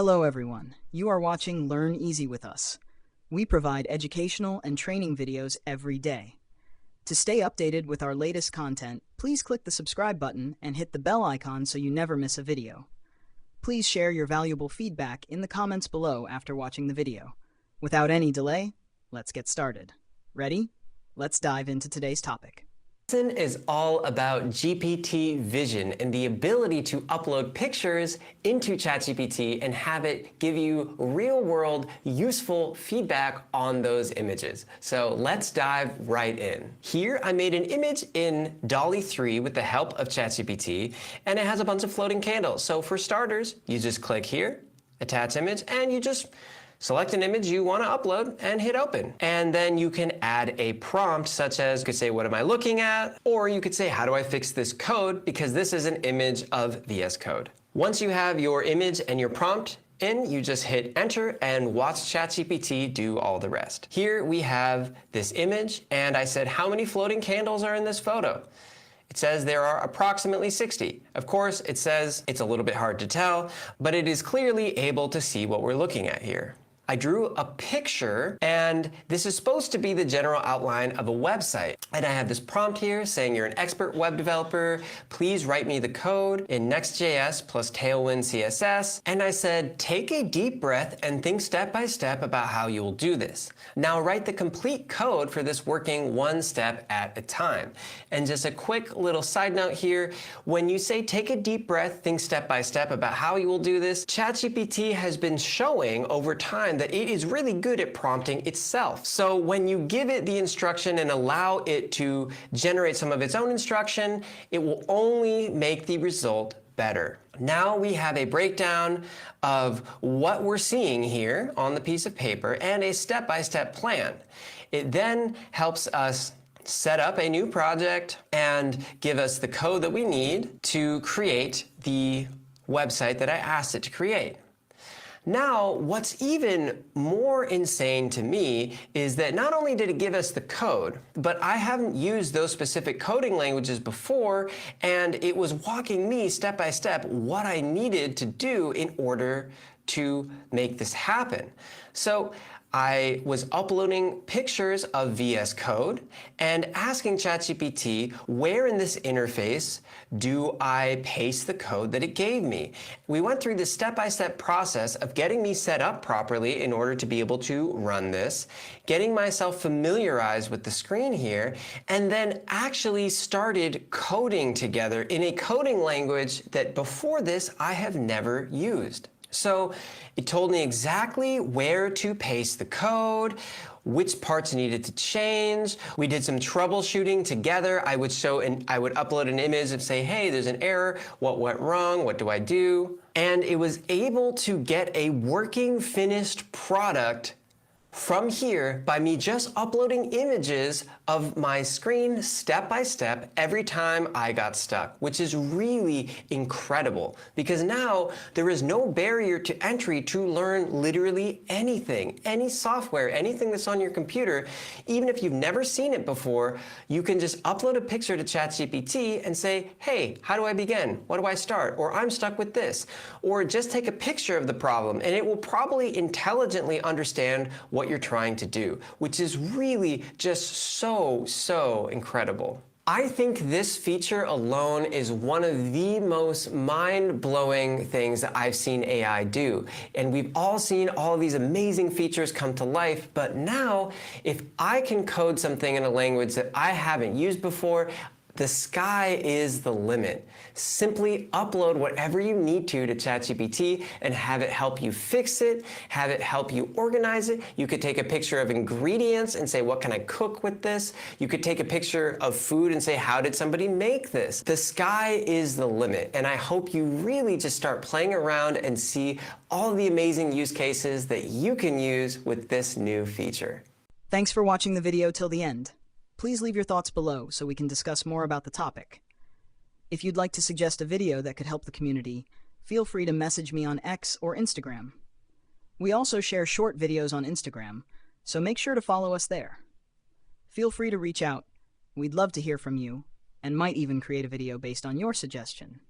Hello everyone, you are watching Learn Easy with us. We provide educational and training videos every day. To stay updated with our latest content, please click the subscribe button and hit the bell icon so you never miss a video. Please share your valuable feedback in the comments below after watching the video. Without any delay, let's get started. Ready? Let's dive into today's topic. This lesson is all about GPT vision and the ability to upload pictures into ChatGPT and have it give you real-world, useful feedback on those images. So let's dive right in. Here I made an image in DALL-E 3 with the help of ChatGPT, and it has a bunch of floating candles. So for starters, you just click here, attach image, and you just select an image you want to upload and hit open. And then you can add a prompt such as, you could say, what am I looking at? Or you could say, how do I fix this code? Because this is an image of VS Code. Once you have your image and your prompt in, you just hit enter and watch ChatGPT do all the rest. Here we have this image, and I said, how many floating candles are in this photo? It says there are approximately 60. Of course, it says it's a little bit hard to tell, but it is clearly able to see what we're looking at here. I drew a picture, and this is supposed to be the general outline of a website. And I have this prompt here saying you're an expert web developer. Please write me the code in Next.js plus Tailwind CSS. And I said, take a deep breath and think step by step about how you will do this. Now write the complete code for this working one step at a time. And just a quick little side note here, when you say take a deep breath, think step by step about how you will do this, ChatGPT has been showing over time that it is really good at prompting itself. So when you give it the instruction and allow it to generate some of its own instruction, it will only make the result better. Now we have a breakdown of what we're seeing here on the piece of paper and a step-by-step plan. It then helps us set up a new project and give us the code that we need to create the website that I asked it to create. Now, what's even more insane to me is that not only did it give us the code, but I haven't used those specific coding languages before, and it was walking me step by step what I needed to do in order to make this happen. So I was uploading pictures of VS Code and asking ChatGPT, where in this interface do I paste the code that it gave me? We went through this step-by-step process of getting me set up properly in order to be able to run this, getting myself familiarized with the screen here, and then actually started coding together in a coding language that before this I have never used. So it told me exactly where to paste the code, which parts needed to change. We did some troubleshooting together. I would upload an image and say, hey, there's an error. What went wrong? What do I do? And it was able to get a working, finished product from here by me just uploading images of my screen step by step every time I got stuck, which is really incredible because now there is no barrier to entry to learn literally anything, any software, anything that's on your computer. Even if you've never seen it before, you can just upload a picture to ChatGPT and say, hey, how do I begin? What do I start? Or I'm stuck with this. Or just take a picture of the problem and it will probably intelligently understand what you're trying to do, which is really just so incredible. I think this feature alone is one of the most mind-blowing things that I've seen AI do. And we've all seen all of these amazing features come to life, but now if I can code something in a language that I haven't used before, the sky is the limit. Simply upload whatever you need to ChatGPT and have it help you fix it, have it help you organize it. You could take a picture of ingredients and say, what can I cook with this? You could take a picture of food and say, how did somebody make this? The sky is the limit, and I hope you really just start playing around and see all the amazing use cases that you can use with this new feature. Thanks for watching the video till the end. Please leave your thoughts below so we can discuss more about the topic. If you'd like to suggest a video that could help the community, feel free to message me on X or Instagram. We also share short videos on Instagram, so make sure to follow us there. Feel free to reach out. We'd love to hear from you, and might even create a video based on your suggestion.